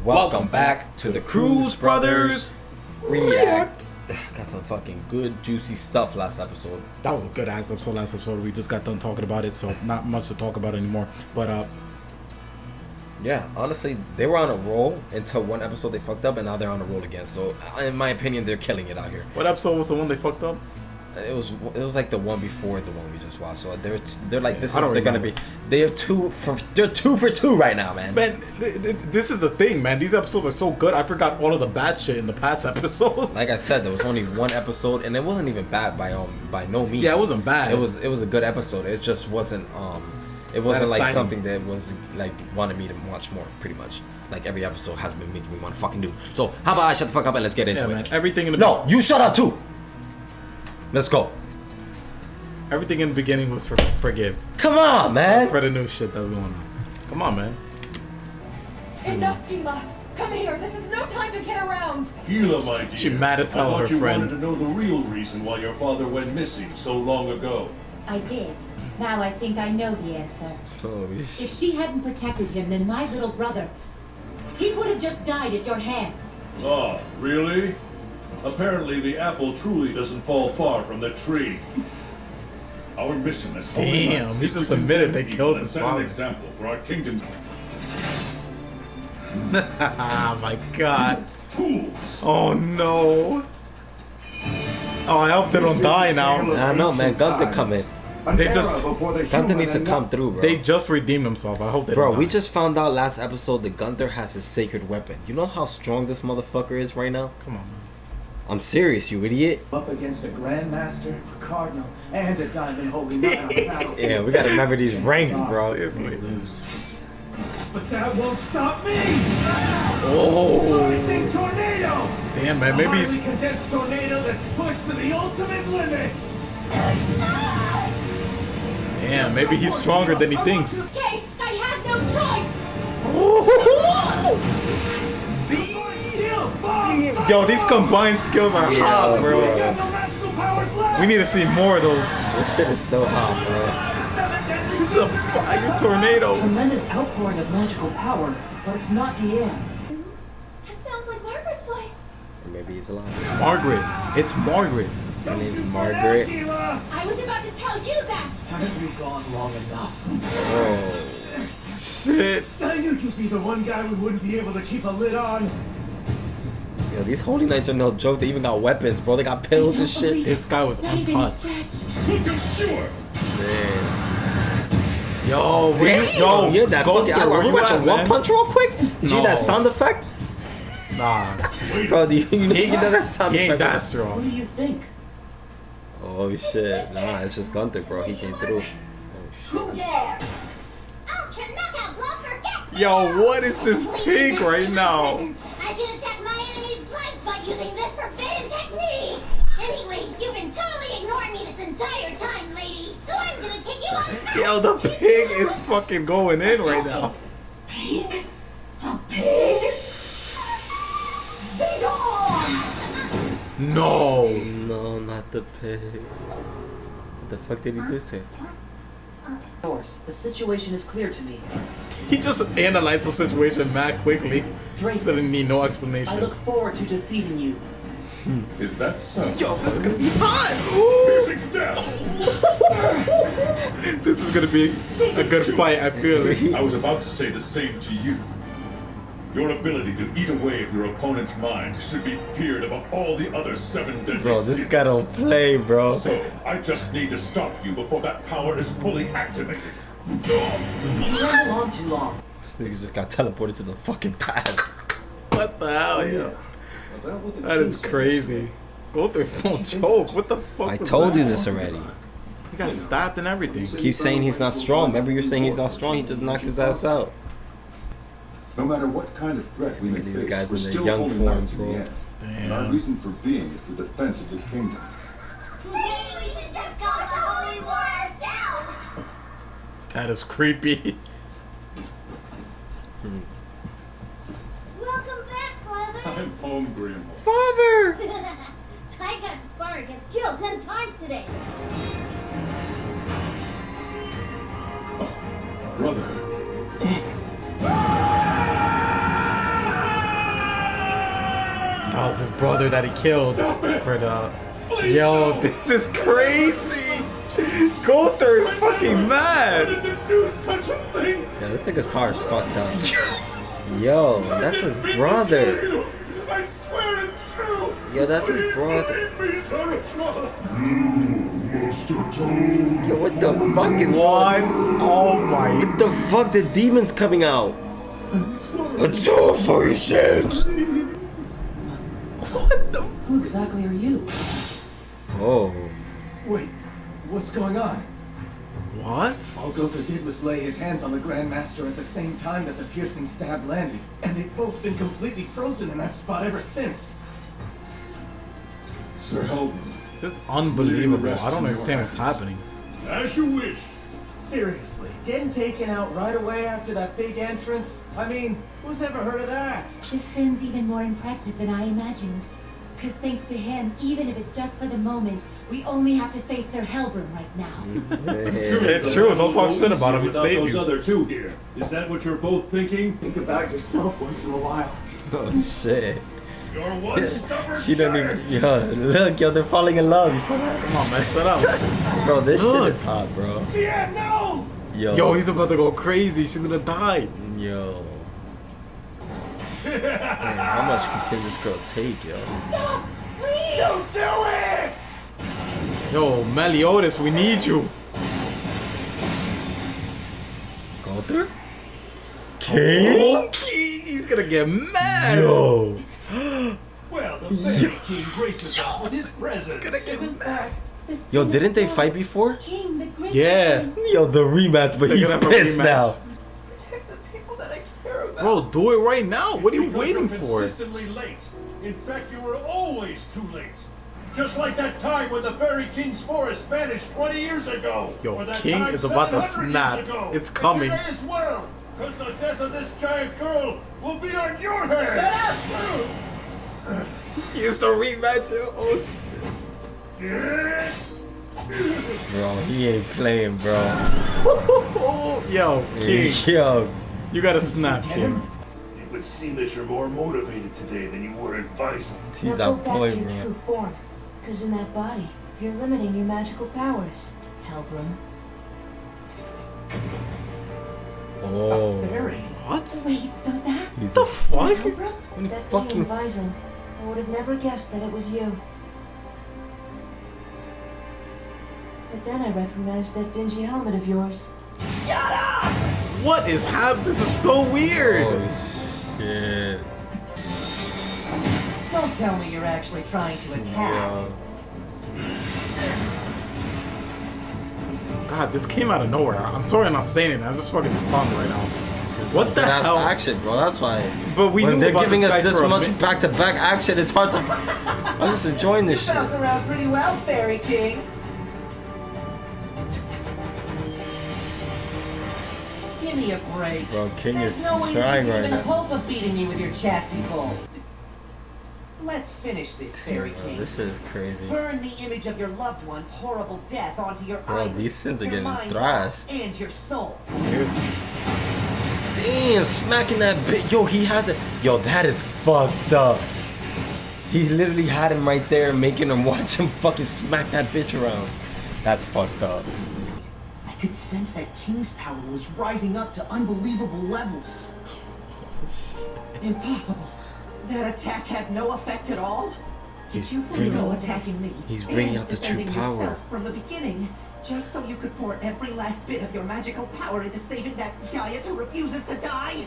Welcome back to the Cruz Brothers React. Got some fucking good juicy stuff last episode. That was a good ass episode last episode. We just got done talking about it, so not much to talk about anymore. But yeah, honestly, they were on a roll until one episode they fucked up, and now they're on a roll again. So in my opinion, they're killing it out here. What episode was the one they fucked up? It was like the one before the one we just watched. So they're like they're remember. they're two for two right now, man. Man, this is the thing, man. These episodes are so good. I forgot all of the bad shit in the past episodes. Like I said, there was only one episode, and it wasn't even bad by no means. Yeah, it wasn't bad. It was a good episode. It just wasn't like something that was like wanted me to watch more. Pretty much, like every episode has been making me want to fucking do. So how about I shut the fuck up and let's get into it. Man, everything in the No, you shut up too. Let's go. Everything in the beginning was for forgive. Come on, man. For the new shit that's going on. Come on, man. Enough, Gila. Come here. This is no time to get around. Gila, my dear. She mad as hell, I her thought you friend. wanted to know the real reason why your father went missing so long ago. I did. Now I think I know the answer. Oh, If she hadn't protected him, then my little brother, he would have just died at your hands. Ah, really? Apparently the apple truly doesn't fall far from the tree. Our mission as holy Damn, knights he is to just admitted they condemn killed evil and his set father. an example for our kingdom. Oh my god. Fools! Oh no. Oh, I hope they don't die now. I know, man. Gunther coming. They just Gunther needs to come through, bro. they just redeemed himself. I hope they Bro, don't we die. just found out last episode that Gunther has his sacred weapon. You know how strong this motherfucker is right now? Come on, man. I'm serious, you idiot. Up against a Grandmaster, a Cardinal, and a Diamond Holy Knight on the battlefield. Yeah, we gotta remember these ranks, bro. Seriously. But that won't stop me! Oh. Rising tornado! Damn, man. Maybe he's. A condensed tornado that's pushed to the ultimate limit! Damn, maybe he's stronger than he thinks. Case, I have no choice! Yo, these combined skills are hot, bro. No magical powers left! We need to see more of those. This shit is so hot, bro. This is a fire tornado. Tremendous outpouring of magical power, but it's not Tien. That sounds like Margaret's voice. Or maybe he's alive. It's Margaret. It's Margaret. Her name's Margaret. I was about to tell you that. Haven't you gone long enough? Oh. Shit. I knew you'd be the one guy we wouldn't be able to keep a lid on. Yo, these holy knights are no joke. They even got weapons, bro. They got pills and shit. This guy was Not even a untouched. scratch. Look obscure! Yo, Damn, you're that go fucking. through where Are we you watching at, One man? Punch real quick? Did you hear that No. sound effect? Nah, Bro, do you know that sound he ain't effect? that What strong. do you think? Oh shit. Nah, it's just Gunther, bro. He came through. Who dares? Ultra knockout blow for get. Yo, what is this pig right now? I can attack my enemy's flanks by using this forbidden technique. Anyway, you've been totally ignoring me this entire time, lady. So I'm gonna take you on first. Yo, the pig is fucking going in right now. Pig? A pig? Be gone! No. No, not the pig. What the fuck did he do to him? Of course, the situation is clear to me. He just analyzed the situation mad quickly. Dreyfus, Doesn't need no I explanation. look forward to defeating you. Is that so? Yo, that's gonna be hot. Piercing stab! Ooh. This is gonna be a good fight. I feel it. I was about to say the same to you. Your ability to eat away at your opponent's mind should be feared above all the other 7 deadly Bro, this sins. guy don't play, bro. So, I just need to stop you before that power is fully activated. You ran on too long. This nigga just got teleported to the fucking past. What the hell, yo? That is crazy. Gunther's no joke. What the fuck? I was told that? you this already. He got stabbed and everything. Keep saying he's not strong. Remember you're saying he's not strong. He just knocked his ass out. No matter what kind of threat we may These face, guys we're in their still young holding form, out to the bro. end. And our reason for being is the defense of the kingdom. Maybe we should just go to the Holy War ourselves. That is creepy. Welcome back, brother. I'm hungry. Father! I got to spar against Gil 10 times today. Brother. Oh, it's his brother that he killed for the. Yo, this is crazy. Gunther is fucking mad. Yeah, this nigga's power is fucked up. Yo, that's his brother. I swear it's true. Yo, that's his brother. Yo, what the fuck is What? Oh my. What the fuck? The demon's coming out. It's all for your sins. What the? Who exactly are you? Oh. Wait, what's going on? What? All Gunther did was lay his hands on the Grand Master at the same time that the piercing stab landed, and they've both been completely frozen in that spot ever since. Sir Helbram. This is unbelievable. I don't understand what's happening. As you wish. Seriously, getting taken out right away after that big entrance? I mean, who's ever heard of that? This sin's even more impressive than I imagined. Because thanks to him, even if it's just for the moment, we only have to face Sir Helbram right now. It's true. Don't talk shit about him. He Without saved those you. other two here. Is that what you're both thinking? Think about yourself once in a while. Oh shit. You're one stubborn She don't giant. even. Yo, look, yo, they're falling in love. Come on, man. Shut up. Bro, this shit Look. is hot, bro. Yeah, no! Yo, He's about to go crazy. She's gonna die. Yo. Damn, how much can this girl take, yo? Stop! Please! Don't do it! Yo, Meliodas, we need you. Gunther? King? He's gonna get mad. Yo. Well, the fairy king graces us with his presence. Isn't that? The Yo, sin didn't is they gone. fight before? King, the great Yeah. king. Yo, the rematch, but They're he's gonna have a pissed rematch. now. Protect the people that I care about. Bro, do it right now. What are you Because waiting you're for? consistently late. In fact, you were always too late. Just like that time when the Fairy King's forest vanished 20 years ago. Yo, or that King time is about to 700 snap. years ago. It's coming. And today as well, because the death of this giant girl will be on your hands. Here's the rematch. Yo. Oh shit. Yes. Bro, he ain't playing, bro. Yo, King, Yo. you gotta snap, King. It would seem that you're more motivated today than you were advising. He's now on go back point, to your bro. true form, because in that body, you're limiting your magical powers, Helbram. Oh. Fairy. What? Wait, so that? He's The fuck? Helbram? What That fucking being Bison, I would have never guessed that it was you. But then I recognized that dingy helmet of yours. What is happening? This is so weird. Oh shit. Don't tell me you're actually trying to attack. Yo. God, this came out of nowhere. I'm sorry I'm not saying it. I'm just fucking stunned right now. What the That's hell? action, bro. That's why. But we when knew they're about giving this us guy this for a much minute. back-to-back action, it's hard to. I'm just enjoying this shit. Bounce around pretty well, Fairy King. Give me a break. Bro, King There's is no way trying you right can even now. hope of beating me with your chastity bull. Let's finish this, Fairy Bro, King. this shit is crazy. Burn the image of your loved one's horrible death onto your Bro, eyelids, these sins are your getting mind's thrashed. eye, and your soul. Damn, smacking that bit. Yo, he has it. Yo, that is fucked up. He literally had him right there, making him watch him fucking smack that bitch around. That's fucked up. I could sense that King's power was rising up to unbelievable levels. Impossible. That attack had no effect at all? Did you forego attacking me? He's bringing and out the true defending power. yourself from the beginning, just so you could pour every last bit of your magical power into saving that giant who refuses to die?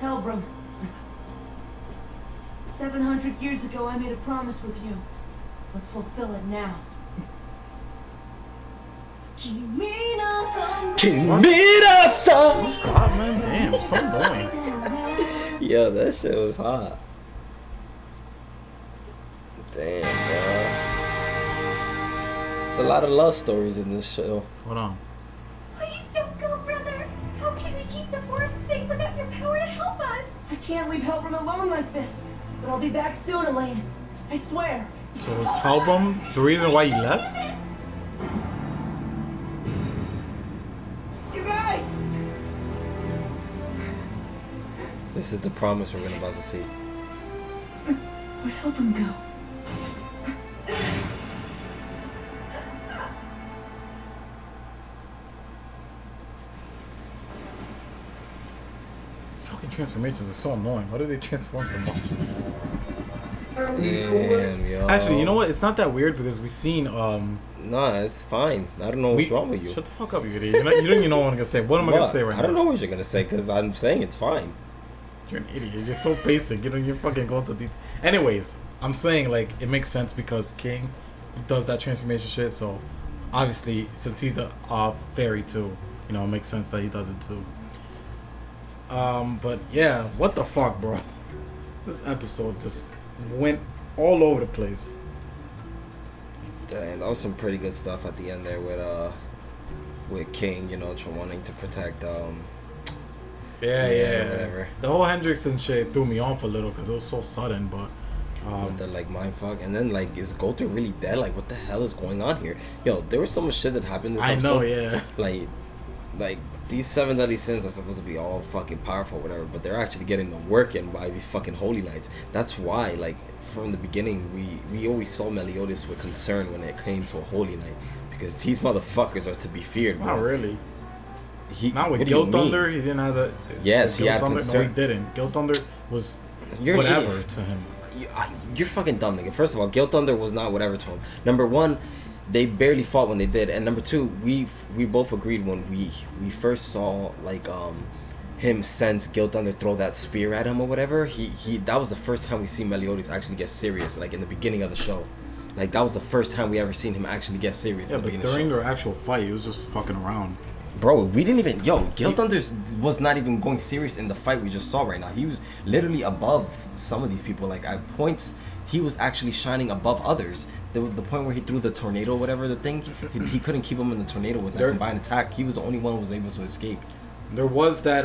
Helbram. 700 years ago, I made a promise with you. Let's fulfill it now. Kimira-san. Stop, man. Damn, so annoying. Yo, that shit was hot. Damn, bro. It's a lot of love stories in this show. Hold on. Please don't go, brother. How can we keep the forest safe without your power to help us? I can't leave Helbram alone like this. But I'll be back soon, Elaine. I swear. So was Helbram the reason why he left? You guys! This is the promise we're about to see. Where'd Helbram go? Fucking transformations are so annoying. Why do they transform so much? Damn, yo. Actually, you know what? It's not that weird because we've seen Nah, it's fine. I don't know what's wrong with you. Shut the fuck up, you idiot. You don't even know what I'm gonna say. What am I gonna say right now? I don't know what you're gonna say because I'm saying it's fine. You're an idiot. You're so basic. You know, you're fucking going to the. Anyways, I'm saying like it makes sense because King does that transformation shit. So obviously, since he's a fairy too, you know, it makes sense that he does it too. But yeah, what the fuck, bro? This episode just went all over the place. Dang, that was some pretty good stuff at the end there with King, you know, wanting to protect whatever. The whole Hendrickson shit threw me off a little because it was so sudden, but with the like mind fuck, and then like is Goldar really dead? Like what the hell is going on here? Yo, there was so much shit that happened this episode. I know, yeah. Like these 7 deadly sins are supposed to be all fucking powerful, whatever, but they're actually getting the work in by these fucking holy knights. That's why, like, from the beginning, we always saw Meliodas with concern when it came to a holy knight, because these motherfuckers are to be feared. Not bro. really. Not with what Guild do you mean? Thunder. He didn't have that. Yes, he had Thunder. concern. No, he didn't. Guild Thunder was You're an whatever idiot. to him. You're fucking dumb, nigga. First of all, Guild Thunder was not whatever to him. Number one, they barely fought when they did, and number two, we both agreed when we first saw like him sense Guild Thunder throw that spear at him or whatever. He that was the first time we see Meliodas actually get serious, like in the beginning of the show. Like that was the first time we ever seen him actually get serious. Yeah, in the but beginning during of the show. their actual fight, he was just fucking around. Bro, we didn't even Guild Thunder was not even going serious in the fight we just saw right now. He was literally above some of these people. Like at points, he was actually shining above others. The point where he threw the tornado, whatever the thing, he couldn't keep him in the tornado with that combined attack. He was the only one who was able to escape. There was that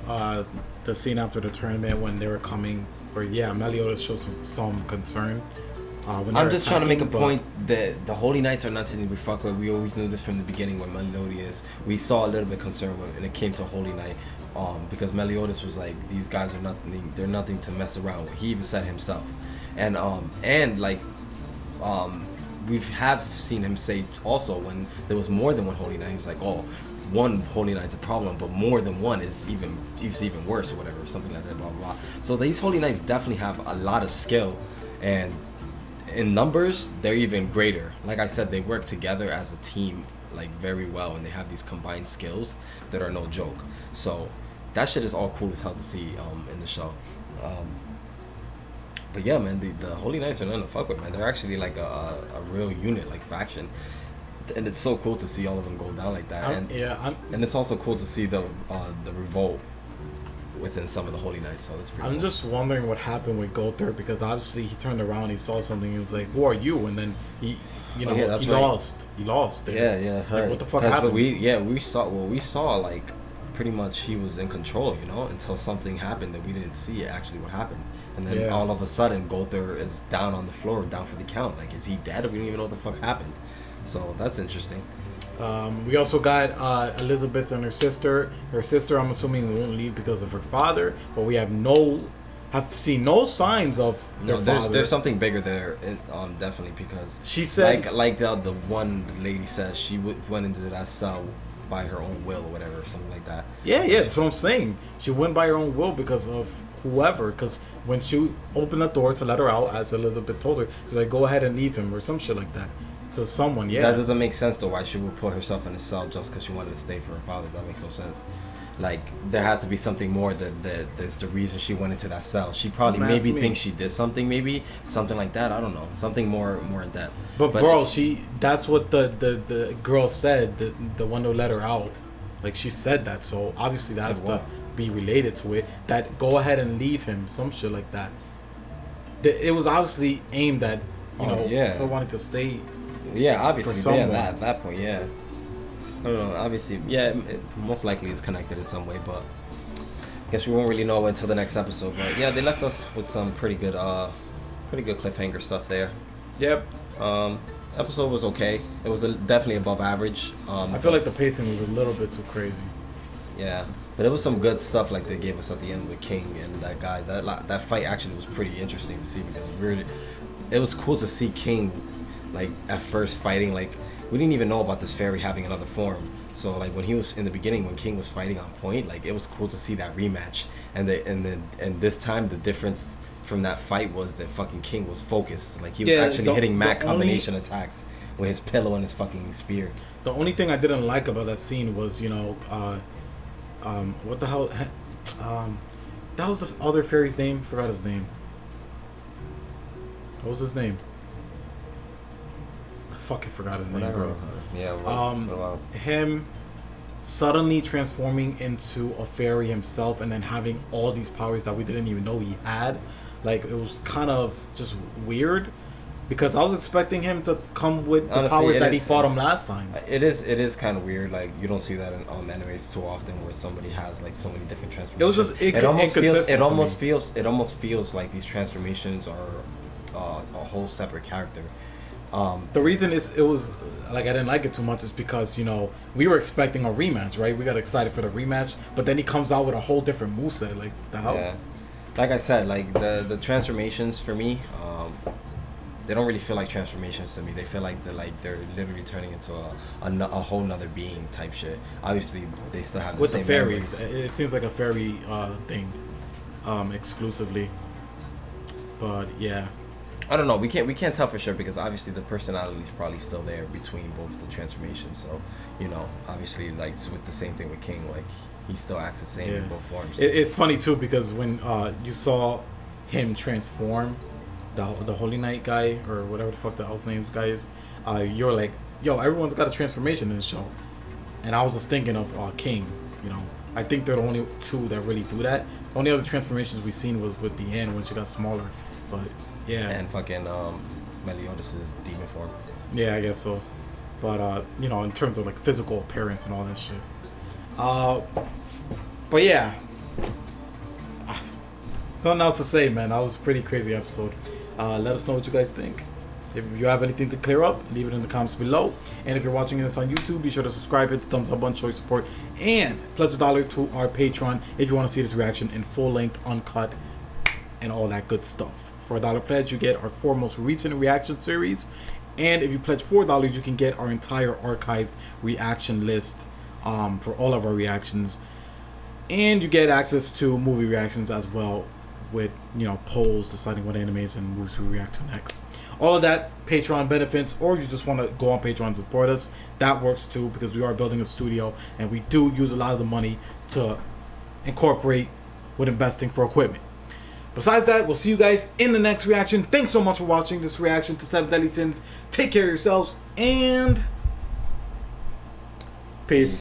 the scene after the tournament when they were coming, where Meliodas showed some concern. When I'm just trying to make a point that the Holy Knights are not to be fucked with. We always knew this from the beginning when Meliodas. We saw a little bit concerned when it came to Holy Knight, because Meliodas was like, these guys are nothing. They're nothing to mess around with. He even said himself, and like. We have seen him say also when there was more than one Holy Knight, he was like, oh, one Holy Knight's a problem, but more than one is even worse or whatever, something like that, blah, blah, blah. So these Holy Knights definitely have a lot of skill, and in numbers, they're even greater. Like I said, they work together as a team like very well, and they have these combined skills that are no joke. So that shit is all cool as hell to see in the show. But yeah, man, the Holy Knights are nothing to fuck with, man. They're actually like a real unit, like faction, and it's so cool to see all of them go down like that. And it's also cool to see the revolt within some of the Holy Knights. So that's pretty. I'm cool. just wondering what happened with Goldar, because obviously he turned around, he saw something, he was like, "Who are you?" And then he lost. He lost. Yeah, that's right. Like, what the fuck happened? We saw like pretty much he was in control, you know, until something happened that we didn't see actually what happened. And then all of a sudden, Goldar is down on the floor, down for the count. Like, is he dead? We don't even know what the fuck happened. So that's interesting. We also got Elizabeth and her sister. Her sister, I'm assuming, won't leave because of her father, but we have seen no signs of their father. There's something bigger there, definitely, because she said, like the one lady says, she went into that cell by her own will or whatever, or something like that. Yeah, that's what I'm saying. She went by her own will because of whoever, because when she opened the door to let her out, as Elizabeth told her, she's like, go ahead and leave him, or some shit like that. So someone, That doesn't make sense, though, why she would put herself in a cell just because she wanted to stay for her father. That makes no sense. Like, there has to be something more that's the reason she went into that cell. She probably thinks she did something, maybe something like that. I don't know, something more in depth. But bro, that's what the girl said, the one who let her out. Like, she said that, so obviously that has to be related to it. That go ahead and leave him, some shit like that. It was obviously aimed at her wanting to stay. Yeah, obviously. For someone. Yeah, at that point, yeah. I don't know. Obviously, yeah. It most likely is connected in some way, but I guess we won't really know until the next episode. But yeah, they left us with some pretty good cliffhanger stuff there. Yep. Episode was okay. It was definitely above average. I feel like the pacing was a little bit too crazy. Yeah, But it was some good stuff like they gave us at the end with King and that guy. That fight actually was pretty interesting to see because it was cool to see King like at first fighting. Like we didn't even know about this fairy having another form. So like when he was in the beginning when King was fighting on point, like it was cool to see that rematch. And this time the difference from that fight was that fucking King was focused. Like he was actually hitting mad combination attacks with his pillow and his fucking spear. The only thing I didn't like about that scene was, you know, what the hell? That was the other fairy's name. Forgot his name. What was his name? I fucking forgot his name, bro. Yeah. Him suddenly transforming into a fairy himself, and then having all these powers that we didn't even know he had. Like it was kind of just weird. Because I was expecting him to come with the powers that he fought him last time. It is kind of weird. Like you don't see that in animes too often, where somebody has like so many different transformations. It was just it almost feels like these transformations are a whole separate character. The reason it was like I didn't like it too much is because, you know, we were expecting a rematch, right? We got excited for the rematch, but then he comes out with a whole different moveset. Like the hell? Yeah. Like I said, like the transformations for me. They don't really feel like transformations to me. They feel like they're literally turning into a whole nother being type shit. Obviously, they still have the same with the fairies. It seems like a fairy thing, exclusively. But yeah, I don't know. We can't tell for sure because obviously the personality is probably still there between both the transformations. So you know, obviously, like it's with the same thing with King, like he still acts the same in both forms. It's funny too because when you saw him transform. The Holy Knight guy or whatever the fuck the hell's name guy is, you're like, yo, everyone's got a transformation in the show, and I was just thinking of King. You know, I think they're the only two that really do that. The only other transformations we've seen was with the end when she got smaller, but yeah. And fucking Meliodas' demon form. Yeah, I guess so. But you know, in terms of like physical appearance and all that shit. But yeah. Something else to say, man. That was a pretty crazy episode. Let us know what you guys think. If you have anything to clear up, leave it in the comments below. And if you're watching this on YouTube, be sure to subscribe, hit the thumbs up button, show your support, and pledge $1 to our Patreon if you want to see this reaction in full length, uncut, and all that good stuff. For $1 pledge, you get our 4 most recent reaction series. And if you pledge $4, you can get our entire archived reaction list for all of our reactions. And you get access to movie reactions as well, with, you know, polls deciding what animes and movies we react to next. All of that Patreon benefits, or you just want to go on Patreon and support us, that works too, because we are building a studio and we do use a lot of the money to incorporate with investing for equipment. Besides that, we'll see you guys in the next reaction. Thanks so much for watching this reaction to 7 Deadly Sins. Take care of yourselves and peace.